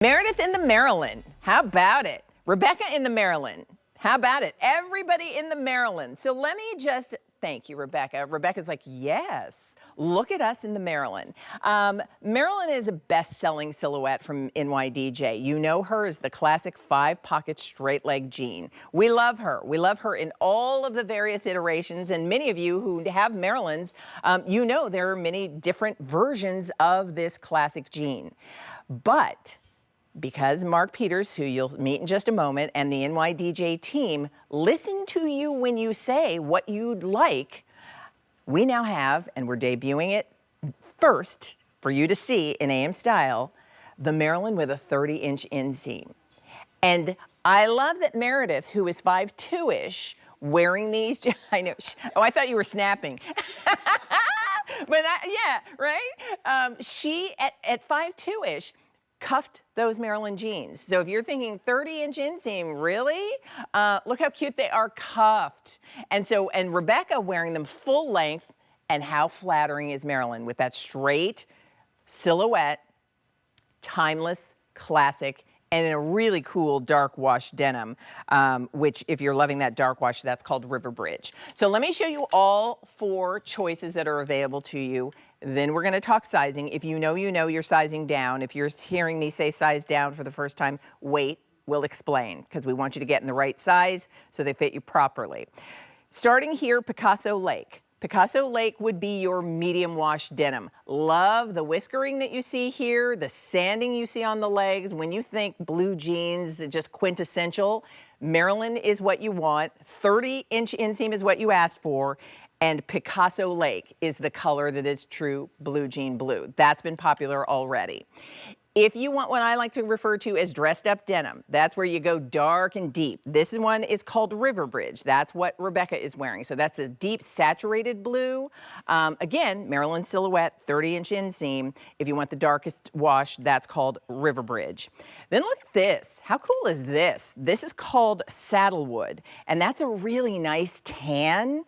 Meredith in the Marilyn. How about it? Rebecca in the Marilyn. How about it? Everybody in the Marilyn. So let me just thank you, Rebecca. Rebecca's like, yes, look at us in the Marilyn. Marilyn is a best-selling silhouette from NYDJ. You know her as the classic 5-pocket straight leg jean. We love her. We love her in all of the various iterations, and many of you who have Marilyns, you know there are many different versions of this classic jean. But because Mark Peters, who you'll meet in just a moment, and the NYDJ team listen to you when you say what you'd like, we now have, and we're debuting it first for you to see in AM style, the Marilyn with a 30-inch inseam. And I love that Meredith, who is 5'2"-ish, wearing these, I know, oh, I thought you were snapping. But yeah, right? She, at 5'2"-ish, cuffed those Marilyn jeans. So if you're thinking 30-inch inseam, really? Look how cute they are cuffed. And Rebecca wearing them full length, and how flattering is Marilyn with that straight silhouette, timeless, classic, and in a really cool dark wash denim, which if you're loving that dark wash, that's called River Bridge. So let me show you all 4 choices that are available to you. Then we're gonna talk sizing. If you know you're sizing down. If you're hearing me say size down for the first time, wait, we'll explain, because we want you to get in the right size so they fit you properly. Starting here, Picasso Lake. Picasso Lake would be your medium wash denim. Love the whiskering that you see here, the sanding you see on the legs. When you think blue jeans, just quintessential, Marilyn is what you want. 30-inch inseam is what you asked for. And Picasso Lake is the color that is true blue jean blue. That's been popular already. If you want what I like to refer to as dressed up denim, that's where you go dark and deep. This one is called River Bridge. That's what Rebecca is wearing. So that's a deep saturated blue. Again, Marilyn silhouette, 30-inch inseam. If you want the darkest wash, that's called River Bridge. Then look at this. How cool is this? This is called Saddlewood, and that's a really nice tan.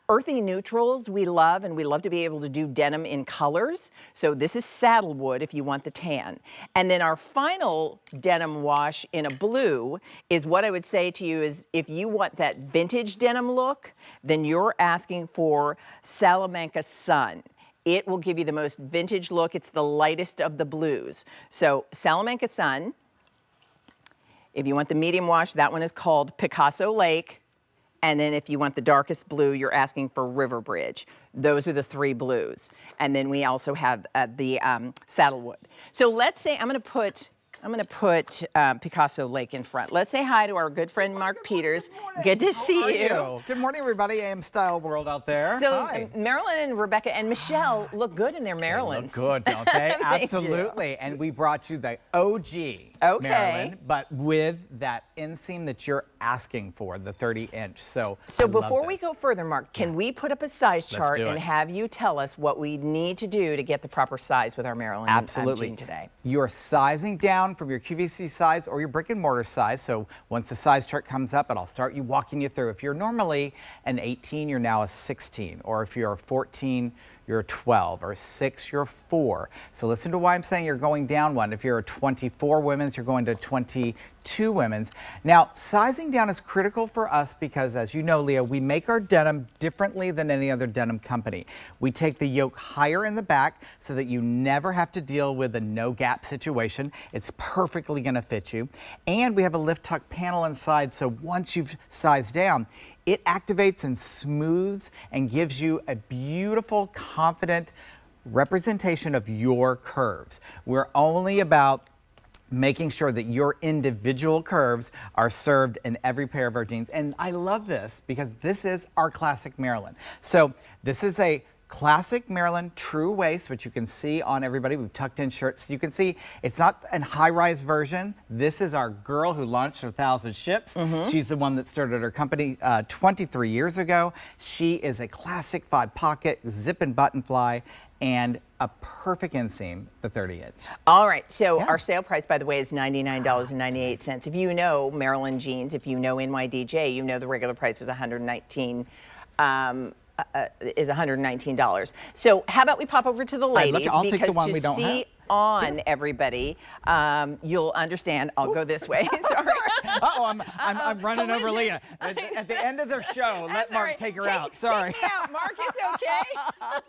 Earthy neutrals we love, and we love to be able to do denim in colors. So this is Saddlewood if you want the tan. And then our final denim wash in a blue is what I would say to you is if you want that vintage denim look, then you're asking for Salamanca Sun. It will give you the most vintage look. It's the lightest of the blues. So Salamanca Sun. If you want the medium wash, that one is called Picasso Lake. And then if you want the darkest blue, you're asking for River Bridge. Those are the 3 blues. And then we also have the Saddlewood. So let's say I'm gonna put Picasso Lake in front. Let's say hi to our good friend Mark Peters. Good to see you. Good morning, everybody. AM style world out there. So hi. Marilyn and Rebecca and Michelle look good in their Marilyns. They look good, don't they? Absolutely. And we brought you the OG Marilyn, but with that inseam that you're asking for, the 30-inch. So before we go further, Mark, can we put up a size chart and have you tell us what we need to do to get the proper size with our Marilyn jean today? You're sizing down from your QVC size or your brick and mortar size. So once the size chart comes up, and I'll start walking you through. If you're normally an 18, you're now a 16. Or if you're a 14, you're a 12, or 6, you're a 4. So listen to why I'm saying you're going down one. If you're a 24 women's, you're going to 22 women's. Now, sizing down is critical for us because, as you know, Leah, we make our denim differently than any other denim company. We take the yoke higher in the back so that you never have to deal with a no-gap situation. It's perfectly going to fit you. And we have a lift-tuck panel inside, so once you've sized down, it activates and smooths and gives you a beautiful, confident representation of your curves. We're only about making sure that your individual curves are served in every pair of our jeans. And I love this because this is our classic Marilyn. So this is a classic Marilyn true waist, which you can see on everybody. We've tucked in shirts. So you can see it's not a high-rise version. This is our girl who launched 1,000 ships. She's the one that started her company 23 years ago. She is a classic 5-pocket zip and button fly and a perfect inseam, the 30-inch. All right, so our sale price, by the way, is $99.98. If you know Marilyn jeans, if you know NYDJ, you know the regular price is $119. is $119. So how about we pop over to the ladies? I'll take the one we don't have. on, everybody, you'll understand. I'll go this way. Sorry. Uh-oh, I'm running over Leah. At the end of their show, let Mark right. take her out. Sorry. Take me out, Mark. It's okay.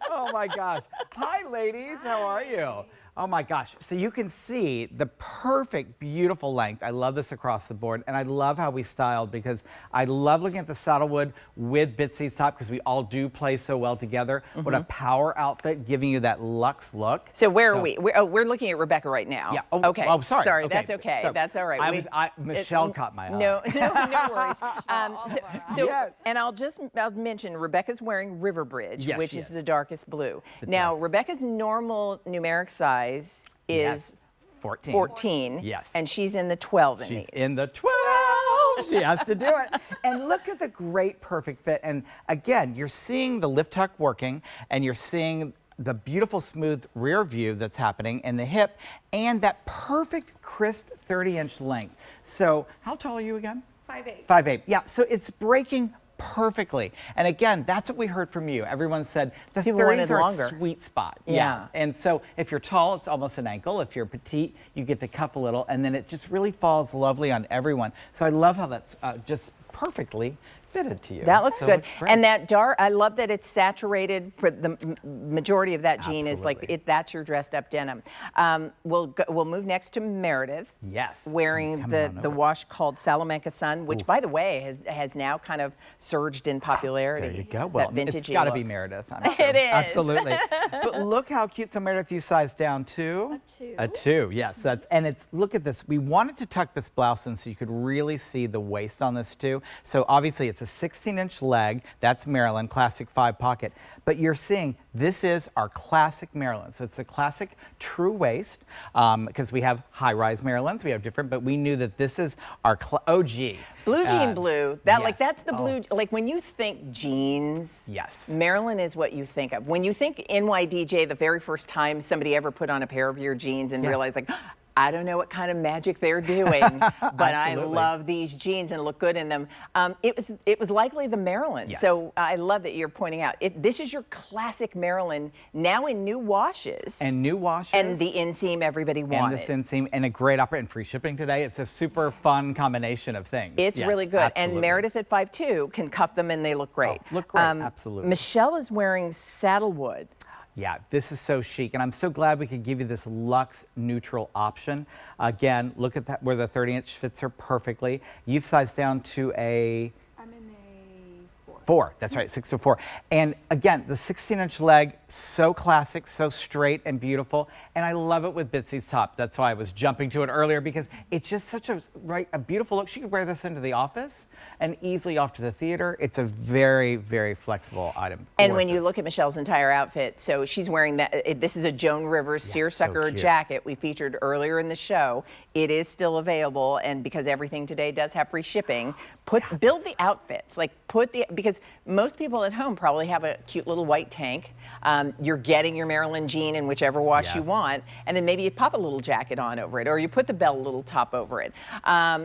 Oh my gosh. Hi, ladies. How are you? Oh my gosh. So you can see the perfect, beautiful length. I love this across the board. And I love how we styled, because I love looking at the saddlewood with Bitsy's top, because we all do play so well together. What a power outfit, giving you that luxe look. So where are we? We're looking at Rebecca right now. Yeah. Okay. Oh, sorry. Sorry. Okay. That's okay. So that's all right. Michelle caught my eye. No worries. Yes. And I'll mention Rebecca's wearing River Bridge, Yes, which she is is. the darkest blue. Now, Rebecca's normal numeric size is 14. Yes. And she's in the 12 in She's these. in the 12. She has to do it. And look at the great perfect fit. And again, you're seeing the lift tuck working, and you're seeing the beautiful smooth rear view that's happening in the hip, and that perfect crisp 30-inch length. So how tall are you again? 5'8". 5'8". Yeah, so it's breaking perfectly. And again, that's what we heard from you. Everyone said the People 30s wanted are longer. a sweet spot. Yeah. And so if you're tall, it's almost an ankle. If you're petite, you get to cuff a little, and then it just really falls lovely on everyone. So I love how that's just perfectly fitted to you. That looks So good. it's great. And that dark, I love that it's saturated. For the majority of that jean is like Absolutely. that's your dressed up denim. We'll move next to Meredith. Yes. Wearing Come the on over. wash called Salamanca Sun, which by the way has now kind of surged in popularity. There you go. Well, that vintagey it's got to look. be Meredith. I'm sure. It is. Absolutely. But look how cute. So Meredith, you sized down to? A 2. A 2, yes. And it's, look at this. We wanted to tuck this blouse in so you could really see the waist on this too. So obviously it's a 16-inch leg. That's Marilyn, classic 5 pocket. But you're seeing this is our classic Marilyn. So it's the classic true waist, because we have high-rise Marilyns. We have different, but we knew that this is our OG. Blue jean blue. That yes. that's the blue. Oh. Like when you think jeans, Yes. Marilyn is what you think of. When you think NYDJ, the very first time somebody ever put on a pair of your jeans and Yes. realized like, I don't know what kind of magic they're doing, but I Absolutely. love these jeans and look good in them. It was likely the Marilyn. Yes. So I love that you're pointing out this is your classic Marilyn now in new washes. And new washes. And the inseam everybody wanted. And the inseam, and a great opera and free shipping today. It's a super fun combination of things. It's Yes, really good. absolutely. And Meredith at 5'2" can cuff them and they look great. Oh, look great, absolutely. Michelle is wearing saddlewood. Yeah, this is so chic, and I'm so glad we could give you this luxe neutral option. Again, look at that where the 30-inch fits her perfectly. You've sized down to a I'm in a 4. 4. That's right, 6 to 4. And again, the 16-inch leg, so classic, so straight and beautiful. And I love it with Bitsy's top. That's why I was jumping to it earlier, because it's just such a beautiful look. She could wear this into the office and easily off to the theater. It's a very, very flexible item. And when you Gorgeous. look at Michelle's entire outfit, so she's wearing that. This is a Joan Rivers seersucker cute. jacket we featured earlier in the show. It is still available, and because everything today does have free shipping, build the outfits. Because most people at home probably have a cute little white tank. You're getting your Marilyn jean in whichever wash you Yes. want, and then maybe you pop a little jacket on over it, or you put the bell little top over it.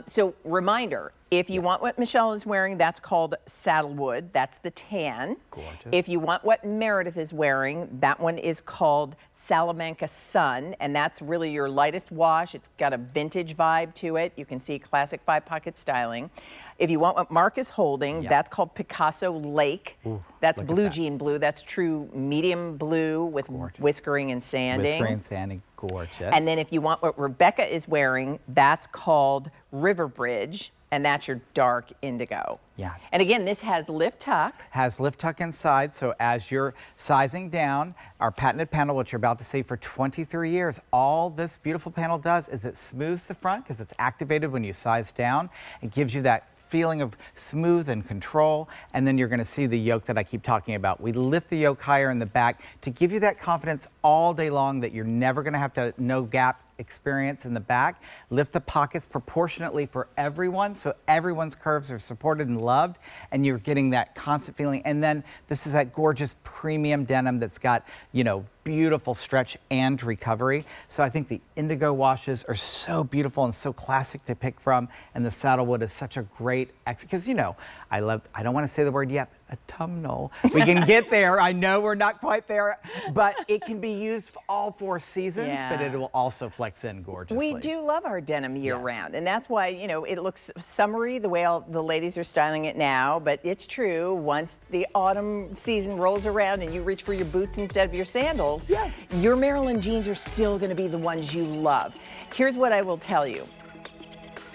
So reminder, if you want what Michelle is wearing, that's called saddlewood. That's the tan. Gorgeous. If you want what Meredith is wearing, that one is called Salamanca Sun, and that's really your lightest wash. It's got a vintage vibe to it. You can see classic 5-pocket styling. If you want what Mark is holding, that's called Picasso Lake. Ooh, that's look at blue that. jean blue. That's true medium blue with whiskering and sanding. Whiskering and sanding, gorgeous. And then if you want what Rebecca is wearing, that's called River Bridge, and that's your dark indigo. Yeah. And again, this has lift tuck. Has lift tuck inside, so as you're sizing down, our patented panel, which you're about to see for 23 years, all this beautiful panel does is it smooths the front because it's activated when you size down. It gives you that feeling of smooth and control, and then you're going to see the yoke that I keep talking about. We lift the yoke higher in the back to give you that confidence all day long that you're never going to have to no gap experience in the back. Lift the pockets proportionately for everyone, so everyone's curves are supported and loved, and you're getting that constant feeling. And then this is that gorgeous premium denim that's got, you know, beautiful stretch and recovery. So I think the indigo washes are so beautiful and so classic to pick from, and the saddlewood is such a great because, you know, I don't want to say the word yet, autumnal. We can get there. I know we're not quite there, but it can be used all 4 seasons, but it will also flex in gorgeously. We do love our denim year Yes. round, and that's why, you know, it looks summery the way all the ladies are styling it now, but it's true, once the autumn season rolls around and you reach for your boots instead of your sandals, Yes. your Marilyn jeans are still going to be the ones you love. Here's what I will tell you.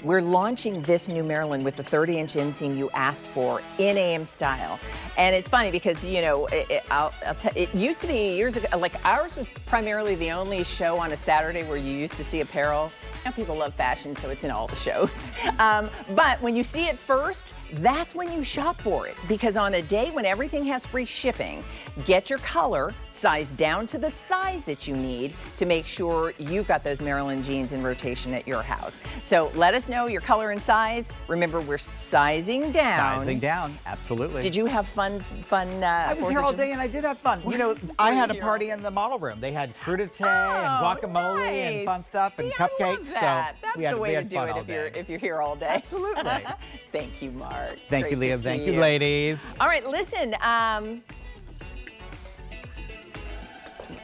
We're launching this new Marilyn with the 30-inch inseam you asked for in AM style. And it's funny because, you know, it used to be years ago, like ours was primarily the only show on a Saturday where you used to see apparel. Now people love fashion, so it's in all the shows. But when you see it first, that's when you shop for it. Because on a day when everything has free shipping, get your color, size down to the size that you need to make sure you've got those Marilyn jeans in rotation at your house. So let us know your color and size. Remember, we're sizing down. Sizing down, absolutely. Did you have fun? I was here all day and I did have fun. You know, I had a here party in the model room. They had crudité and guacamole and fun stuff and I love cupcakes. that. So That's we had, the way we to had do fun it all day. if you're here all day. Absolutely. Thank you, Mark. Thank you, Great to Leah. Thank see you, ladies. All right, listen.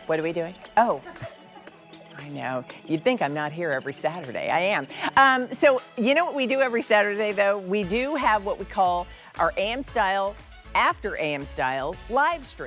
What are we doing? Oh, I know. You'd think I'm not here every Saturday. I am. So you know what we do every Saturday, though? We do have what we call our AM Style, After AM Style live stream.